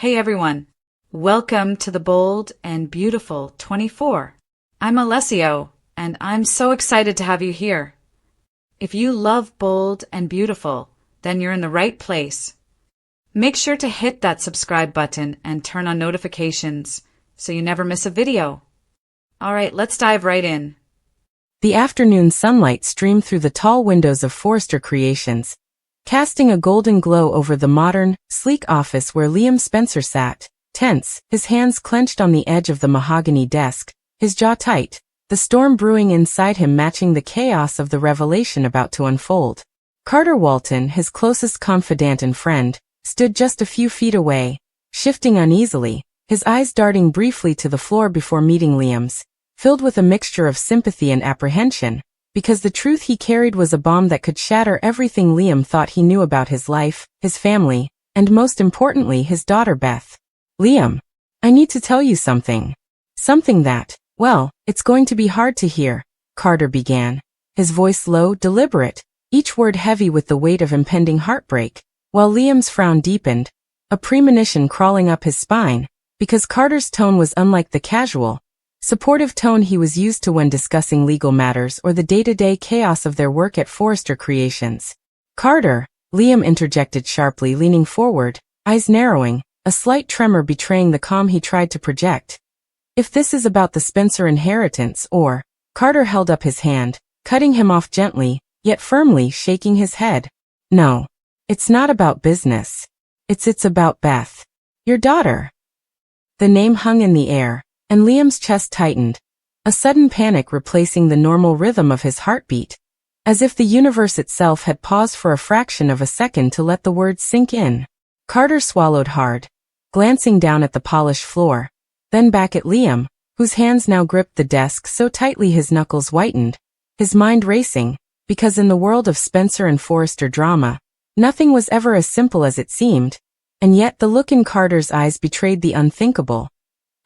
Hey everyone, welcome to the Bold and Beautiful 24. I'm Alessio, and I'm so excited to have you here. If you love Bold and Beautiful, then you're in the right place. Make sure to hit that subscribe button and turn on notifications so you never miss a video. Alright, let's dive right in. The afternoon sunlight streamed through the tall windows of Forrester Creations, casting a golden glow over the modern, sleek office where Liam Spencer sat, tense, his hands clenched on the edge of the mahogany desk, his jaw tight, the storm brewing inside him matching the chaos of the revelation about to unfold. Carter Walton, his closest confidant and friend, stood just a few feet away, shifting uneasily, his eyes darting briefly to the floor before meeting Liam's, filled with a mixture of sympathy and apprehension, because the truth he carried was a bomb that could shatter everything Liam thought he knew about his life, his family, and most importantly his daughter Beth. "Liam, I need to tell you something. Something that, well, it's going to be hard to hear," Carter began, his voice low, deliberate, each word heavy with the weight of impending heartbreak, while Liam's frown deepened, a premonition crawling up his spine, because Carter's tone was unlike the casual, supportive tone he was used to when discussing legal matters or the day-to-day chaos of their work at Forrester Creations. "Carter," Liam interjected sharply, leaning forward, eyes narrowing, a slight tremor betraying the calm he tried to project. "If this is about the Spencer inheritance or—" Carter held up his hand, cutting him off gently, yet firmly, shaking his head. "No. It's not about business. It's about Beth. Your daughter." The name hung in the air, and Liam's chest tightened, a sudden panic replacing the normal rhythm of his heartbeat, as if the universe itself had paused for a fraction of a second to let the words sink in. Carter swallowed hard, glancing down at the polished floor, then back at Liam, whose hands now gripped the desk so tightly his knuckles whitened, his mind racing, because in the world of Spencer and Forrester drama, nothing was ever as simple as it seemed, and yet the look in Carter's eyes betrayed the unthinkable.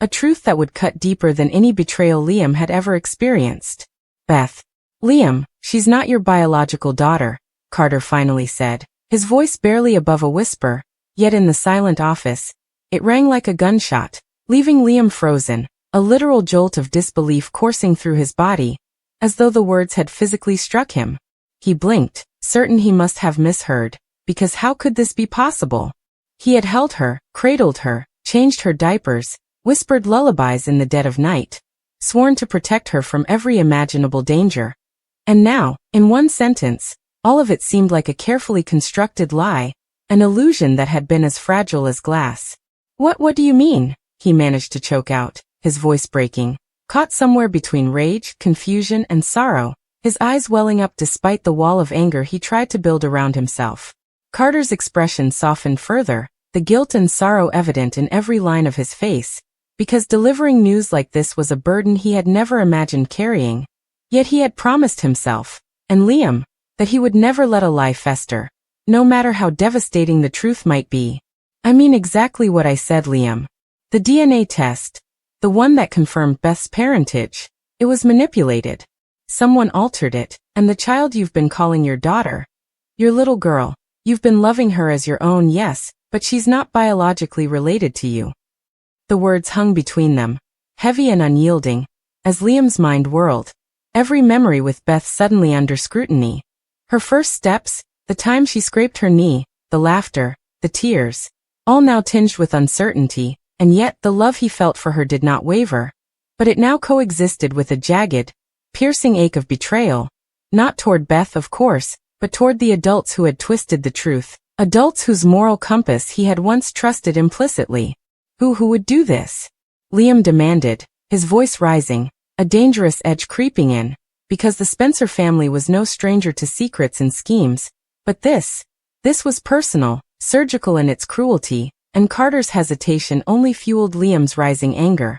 A truth that would cut deeper than any betrayal Liam had ever experienced. "Beth. Liam, she's not your biological daughter," Carter finally said, his voice barely above a whisper, yet in the silent office, it rang like a gunshot, leaving Liam frozen, a literal jolt of disbelief coursing through his body, as though the words had physically struck him. He blinked, certain he must have misheard, because how could this be possible? He had held her, cradled her, changed her diapers, whispered lullabies in the dead of night, sworn to protect her from every imaginable danger. And now, in one sentence, all of it seemed like a carefully constructed lie, an illusion that had been as fragile as glass. What do you mean?" he managed to choke out, his voice breaking, caught somewhere between rage, confusion, and sorrow, his eyes welling up despite the wall of anger he tried to build around himself. Carter's expression softened further, the guilt and sorrow evident in every line of his face, because delivering news like this was a burden he had never imagined carrying. Yet he had promised himself, and Liam, that he would never let a lie fester, no matter how devastating the truth might be. "I mean exactly what I said, Liam. The DNA test, the one that confirmed Beth's parentage, it was manipulated. Someone altered it, and the child you've been calling your daughter, your little girl, you've been loving her as your own, yes, but she's not biologically related to you." The words hung between them, heavy and unyielding, as Liam's mind whirled, every memory with Beth suddenly under scrutiny. Her first steps, the time she scraped her knee, the laughter, the tears, all now tinged with uncertainty, and yet the love he felt for her did not waver, but it now coexisted with a jagged, piercing ache of betrayal, not toward Beth of course, but toward the adults who had twisted the truth, adults whose moral compass he had once trusted implicitly. Who would do this? Liam demanded, his voice rising, a dangerous edge creeping in, because the Spencer family was no stranger to secrets and schemes, but this was personal, surgical in its cruelty, and Carter's hesitation only fueled Liam's rising anger,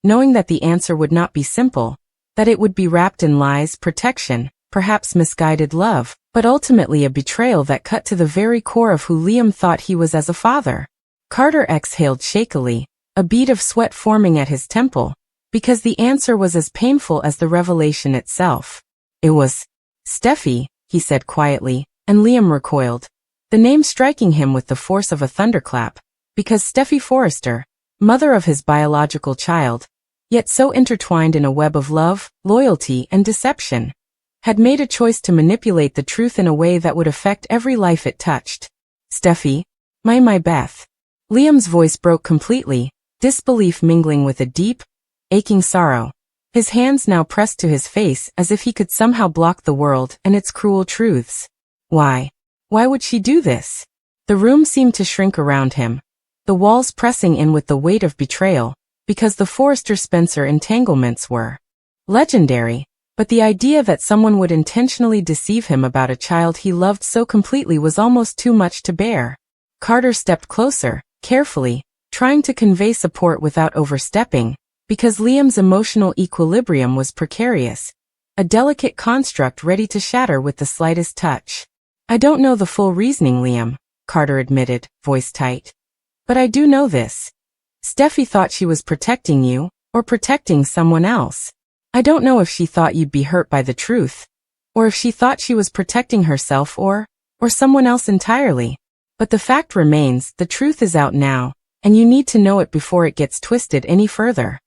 knowing that the answer would not be simple, that it would be wrapped in lies, protection, perhaps misguided love, but ultimately a betrayal that cut to the very core of who Liam thought he was as a father. Carter exhaled shakily, a bead of sweat forming at his temple, because the answer was as painful as the revelation itself. "It was Steffi," he said quietly, and Liam recoiled, the name striking him with the force of a thunderclap, Because Steffi Forrester, mother of his biological child, yet so intertwined in a web of love, loyalty, and deception, had made a choice to manipulate the truth in a way that would affect every life it touched. Steffi, my Beth. Liam's voice broke completely, disbelief mingling with a deep, aching sorrow. His hands now pressed to his face as if he could somehow block the world and its cruel truths. Why? Why would she do this? The room seemed to shrink around him, the walls pressing in with the weight of betrayal, because the Forrester-Spencer entanglements were legendary, but the idea that someone would intentionally deceive him about a child he loved so completely was almost too much to bear. Carter stepped closer, carefully, trying to convey support without overstepping, because Liam's emotional equilibrium was precarious, a delicate construct ready to shatter with the slightest touch. I don't know the full reasoning, Liam, Carter admitted, voice tight. But I do know this. Steffi thought she was protecting you, or protecting someone else. I don't know if she thought you'd be hurt by the truth, or if she thought she was protecting herself or someone else entirely. But the fact remains, the truth is out now, and you need to know it before it gets twisted any further.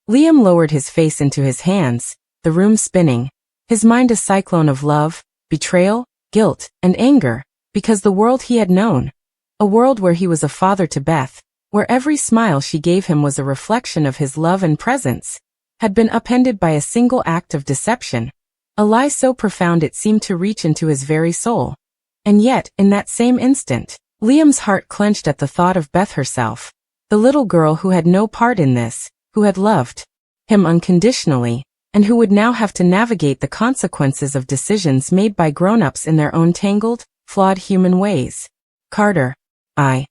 Liam lowered his face into his hands, the room spinning, his mind a cyclone of love, betrayal, guilt, and anger, because the world he had known, a world where he was a father to Beth, where every smile she gave him was a reflection of his love and presence, had been upended by a single act of deception, a lie so profound it seemed to reach into his very soul. And yet, in that same instant, Liam's heart clenched at the thought of Beth herself, the little girl who had no part in this, who had loved him unconditionally, and who would now have to navigate the consequences of decisions made by grown-ups in their own tangled, flawed human ways. Carter, I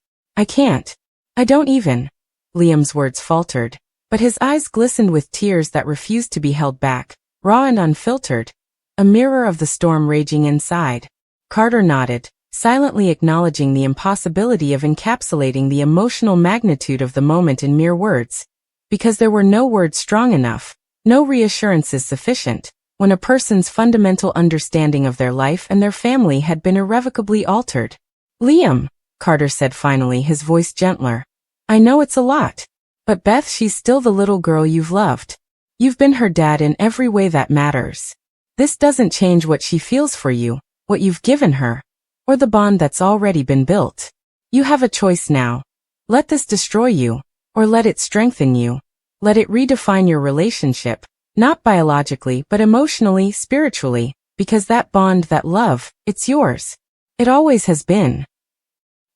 can't. I don't even. Liam's words faltered, but his eyes glistened with tears that refused to be held back, raw and unfiltered, a mirror of the storm raging inside. Carter nodded, silently acknowledging the impossibility of encapsulating the emotional magnitude of the moment in mere words, because there were no words strong enough, no reassurances sufficient, when a person's fundamental understanding of their life and their family had been irrevocably altered. Liam, Carter said finally, his voice gentler. I know it's a lot. But Beth, she's still the little girl you've loved. You've been her dad in every way that matters. This doesn't change what she feels for you, what you've given her, or the bond that's already been built. You have a choice now. Let this destroy you, or let it strengthen you. Let it redefine your relationship, not biologically but emotionally, spiritually, because that bond, that love, it's yours. It always has been.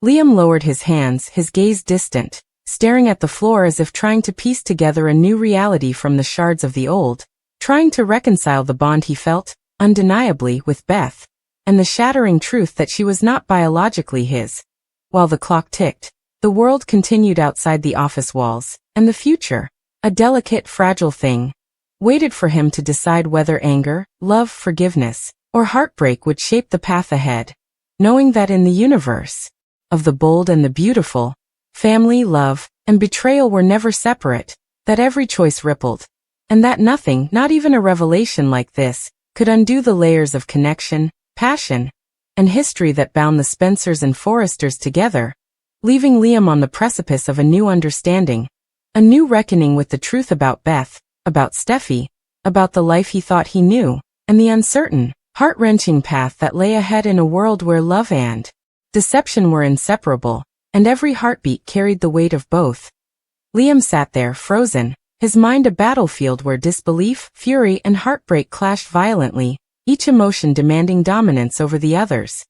Liam lowered his hands, his gaze distant, staring at the floor as if trying to piece together a new reality from the shards of the old, trying to reconcile the bond he felt, undeniably, with Beth, and the shattering truth that she was not biologically his. While the clock ticked, the world continued outside the office walls, and the future, a delicate, fragile thing, waited for him to decide whether anger, love, forgiveness, or heartbreak would shape the path ahead, knowing that in the universe of the bold and the beautiful, family, love, and betrayal were never separate, that every choice rippled, and that nothing, not even a revelation like this, could undo the layers of connection, passion, and history that bound the Spencers and Forresters together, leaving Liam on the precipice of a new understanding, a new reckoning with the truth about Beth, about Steffi, about the life he thought he knew, and the uncertain, heart-wrenching path that lay ahead in a world where love and deception were inseparable, and every heartbeat carried the weight of both. Liam sat there, frozen, his mind a battlefield where disbelief, fury, and heartbreak clashed violently, each emotion demanding dominance over the others.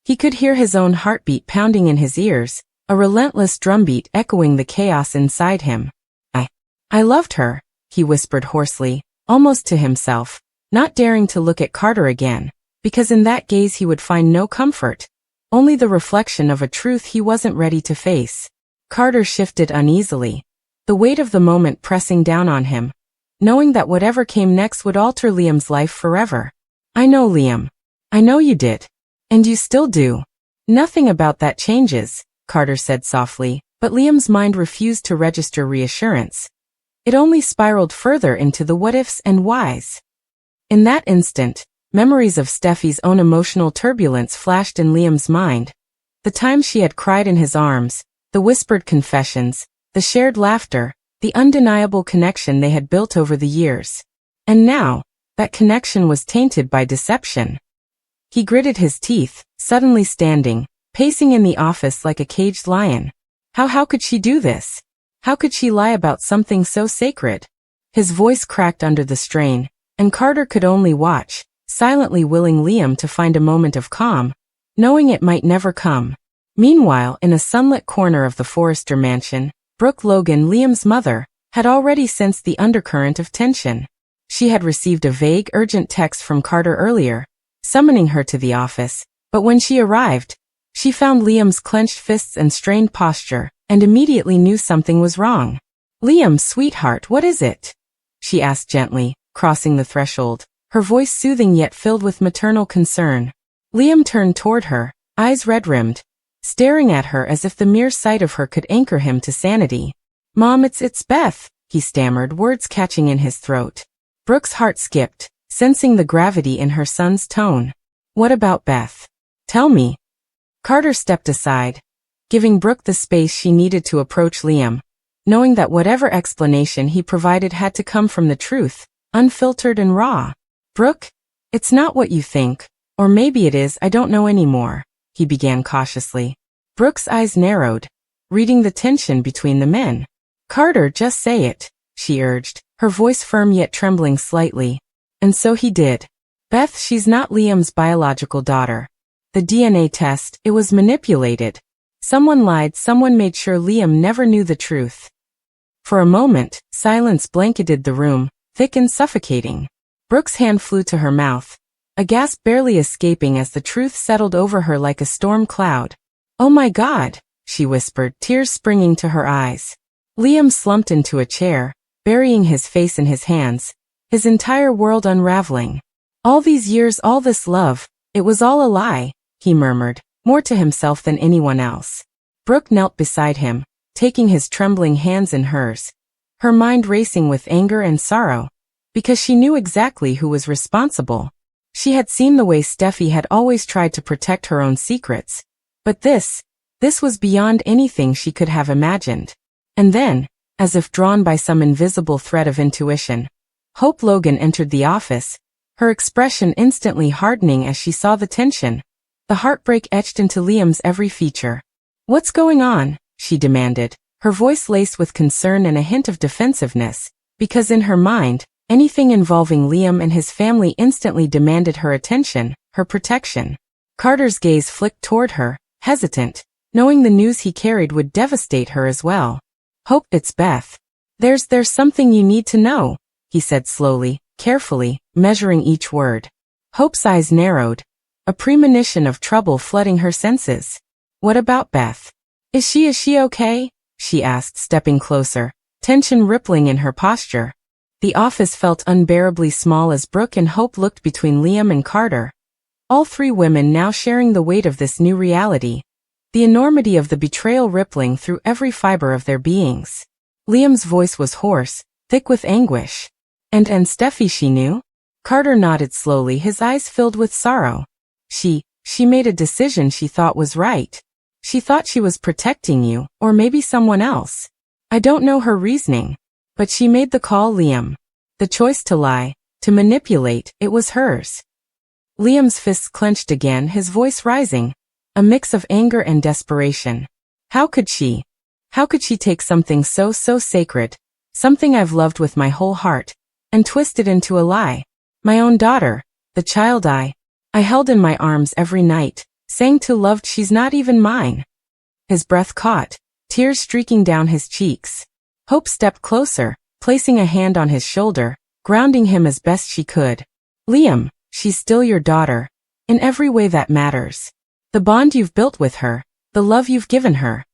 He could hear his own heartbeat pounding in his ears, a relentless drumbeat echoing the chaos inside him. I loved her, he whispered hoarsely, almost to himself, not daring to look at Carter again, because in that gaze he would find no comfort, only the reflection of a truth he wasn't ready to face. Carter shifted uneasily, the weight of the moment pressing down on him, knowing that whatever came next would alter Liam's life forever. I know, Liam. I know you did. And you still do. Nothing about that changes, Carter said softly, but Liam's mind refused to register reassurance. It only spiraled further into the what-ifs and whys. In that instant, memories of Steffi's own emotional turbulence flashed in Liam's mind. The time she had cried in his arms, The whispered confessions, the shared laughter, the undeniable connection they had built over the years. And now, that connection was tainted by deception. He gritted his teeth, suddenly standing, pacing in the office like a caged lion. How could she do this? How could she lie about something so sacred? His voice cracked under the strain, and Carter could only watch, silently willing Liam to find a moment of calm, knowing it might never come. Meanwhile, in a sunlit corner of the Forrester mansion, Brooke Logan, Liam's mother, had already sensed the undercurrent of tension. She had received a vague, urgent text from Carter earlier, summoning her to the office, but when she arrived, she found Liam's clenched fists and strained posture, and immediately knew something was wrong. "Liam, sweetheart, what is it?" she asked gently, crossing the threshold, her voice soothing yet filled with maternal concern. Liam turned toward her, eyes red-rimmed, staring at her as if the mere sight of her could anchor him to sanity. "Mom, it's Beth," he stammered, words catching in his throat. Brooke's heart skipped, sensing the gravity in her son's tone. "What about Beth? Tell me." Carter stepped aside, giving Brooke the space she needed to approach Liam, knowing that whatever explanation he provided had to come from the truth, unfiltered and raw. "Brooke, it's not what you think, or maybe it is, I don't know anymore," he began cautiously. Brooke's eyes narrowed, reading the tension between the men. "Carter, just say it," she urged, her voice firm yet trembling slightly. And so he did. "Beth, she's not Liam's biological daughter. The DNA test, it was manipulated. Someone lied, someone made sure Liam never knew the truth." For a moment, silence blanketed the room, thick and suffocating. Brooke's hand flew to her mouth, a gasp barely escaping as the truth settled over her like a storm cloud. "Oh my God," she whispered, tears springing to her eyes. Liam slumped into a chair, burying his face in his hands, his entire world unraveling. "All these years, all this love, it was all a lie," he murmured, more to himself than anyone else. Brooke knelt beside him, taking his trembling hands in hers, her mind racing with anger and sorrow, because she knew exactly who was responsible. She had seen the way Steffi had always tried to protect her own secrets, but this was beyond anything she could have imagined. And then, as if drawn by some invisible thread of intuition, Hope Logan entered the office, her expression instantly hardening as she saw the tension, the heartbreak etched into Liam's every feature. "What's going on?" she demanded, her voice laced with concern and a hint of defensiveness, because in her mind, anything involving Liam and his family instantly demanded her attention, her protection. Carter's gaze flicked toward her, hesitant, knowing the news he carried would devastate her as well. "Hope, it's Beth. There's something you need to know," he said slowly, carefully, measuring each word. Hope's eyes narrowed, a premonition of trouble flooding her senses. "What about Beth? Is she okay?" she asked, stepping closer, tension rippling in her posture. The office felt unbearably small as Brooke and Hope looked between Liam and Carter, all three women now sharing the weight of this new reality, the enormity of the betrayal rippling through every fiber of their beings. Liam's voice was hoarse, thick with anguish. And Steffi, she knew?" Carter nodded slowly, his eyes filled with sorrow. She made a decision she thought was right. She thought she was protecting you, or maybe someone else. I don't know her reasoning. But she made the call, Liam. The choice to lie, to manipulate, it was hers." Liam's fists clenched again, his voice rising, a mix of anger and desperation. How could she take something so sacred, something I've loved with my whole heart, and twist it into a lie? My own daughter, the child I held in my arms every night, sang to, loved, she's not even mine. His breath caught, tears streaking down his cheeks. Hope stepped closer, placing a hand on his shoulder, grounding him as best she could. "Liam, she's still your daughter, in every way that matters. The bond you've built with her, the love you've given her,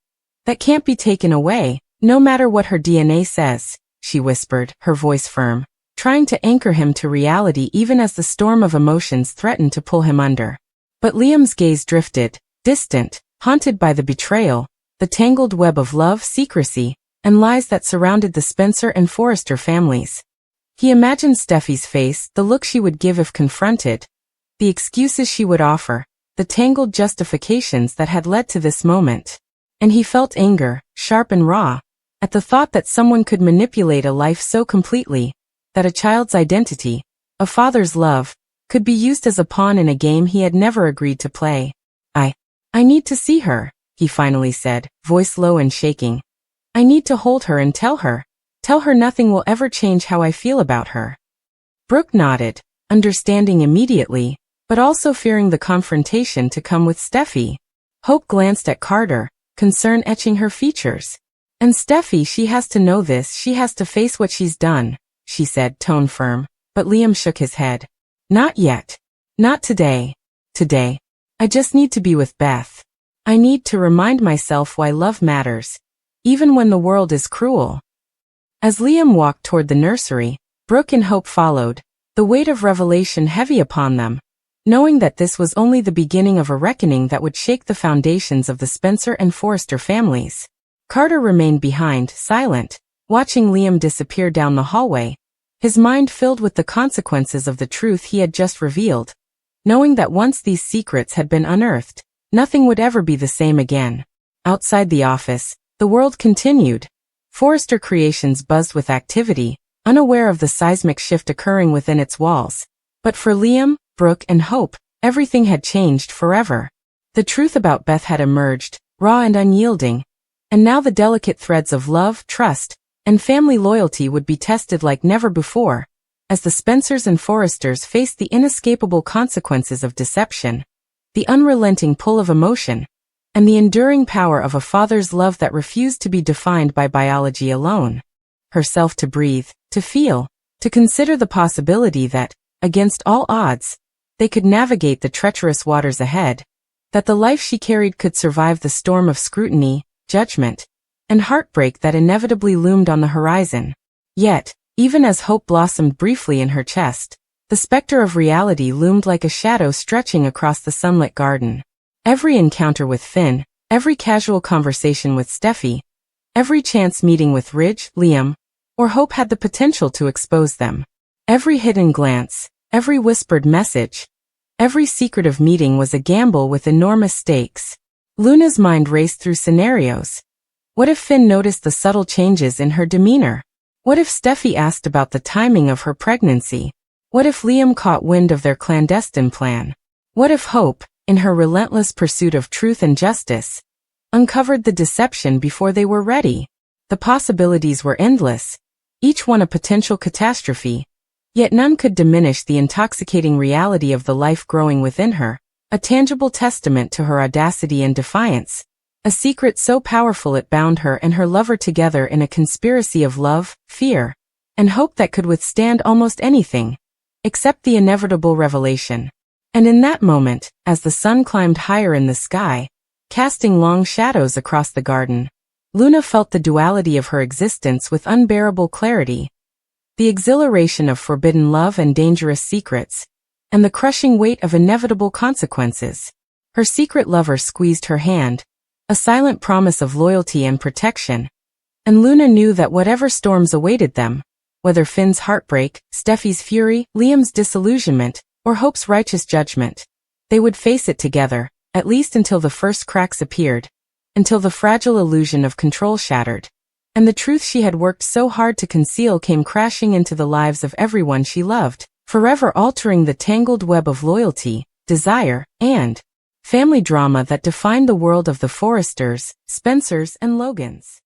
that can't be taken away, no matter what her DNA says," she whispered, her voice firm, trying to anchor him to reality even as the storm of emotions threatened to pull him under. But Liam's gaze drifted, distant, haunted by the betrayal, the tangled web of love, secrecy, and lies that surrounded the Spencer and Forrester families. He imagined Steffi's face, the look she would give if confronted, the excuses she would offer, the tangled justifications that had led to this moment. and he felt anger, sharp and raw, at the thought that someone could manipulate a life so completely, that a child's identity, a father's love, could be used as a pawn in a game he had never agreed to play. I need to see her, he finally said, voice low and shaking. I need to hold her and tell her nothing will ever change how I feel about her. Brooke nodded, understanding immediately, but also fearing the confrontation to come with Steffi. Hope glanced at Carter, concern etching her features. And Steffi, she has to know this, she has to face what she's done, she said, tone firm, but Liam shook his head. Not yet. Not today. Today. I just need to be with Beth. I need to remind myself why love matters, even when the world is cruel. As Liam walked toward the nursery, Brooke and Hope followed, the weight of revelation heavy upon them, knowing that this was only the beginning of a reckoning that would shake the foundations of the Spencer and Forrester families. Carter remained behind, silent, watching Liam disappear down the hallway, his mind filled with the consequences of the truth he had just revealed, knowing that once these secrets had been unearthed, nothing would ever be the same again. Outside the office, the world continued. Forrester Creations buzzed with activity, unaware of the seismic shift occurring within its walls. But for Liam, Brooke, and Hope, everything had changed forever. The truth about Beth had emerged, raw and unyielding, and now the delicate threads of love, trust, and family loyalty would be tested like never before, as the Spencers and Forresters faced the inescapable consequences of deception, the unrelenting pull of emotion, and the enduring power of a father's love that refused to be defined by biology alone. Herself to breathe, to feel, to consider the possibility that, against all odds, they could navigate the treacherous waters ahead, that the life she carried could survive the storm of scrutiny, judgment, and heartbreak that inevitably loomed on the horizon. Yet, even as hope blossomed briefly in her chest, the specter of reality loomed like a shadow stretching across the sunlit garden. Every encounter with Finn, every casual conversation with Steffi, every chance meeting with Ridge, Liam, or Hope had the potential to expose them. Every hidden glance, every whispered message, every secretive meeting was a gamble with enormous stakes. Luna's mind raced through scenarios. What if Finn noticed the subtle changes in her demeanor? What if Steffi asked about the timing of her pregnancy? What if Liam caught wind of their clandestine plan? What if Hope, in her relentless pursuit of truth and justice, uncovered the deception before they were ready? The possibilities were endless, each one a potential catastrophe, yet none could diminish the intoxicating reality of the life growing within her, a tangible testament to her audacity and defiance, a secret so powerful it bound her and her lover together in a conspiracy of love, fear, and hope that could withstand almost anything, except the inevitable revelation. And in that moment, as the sun climbed higher in the sky, casting long shadows across the garden, Luna felt the duality of her existence with unbearable clarity. The exhilaration of forbidden love and dangerous secrets, and the crushing weight of inevitable consequences. Her secret lover squeezed her hand, a silent promise of loyalty and protection, and Luna knew that whatever storms awaited them, whether Finn's heartbreak, Steffi's fury, Liam's disillusionment, or Hope's righteous judgment, they would face it together, at least until the first cracks appeared, until the fragile illusion of control shattered, and the truth she had worked so hard to conceal came crashing into the lives of everyone she loved, forever altering the tangled web of loyalty, desire, and family drama that defined the world of the Forresters, Spencers, and Logans.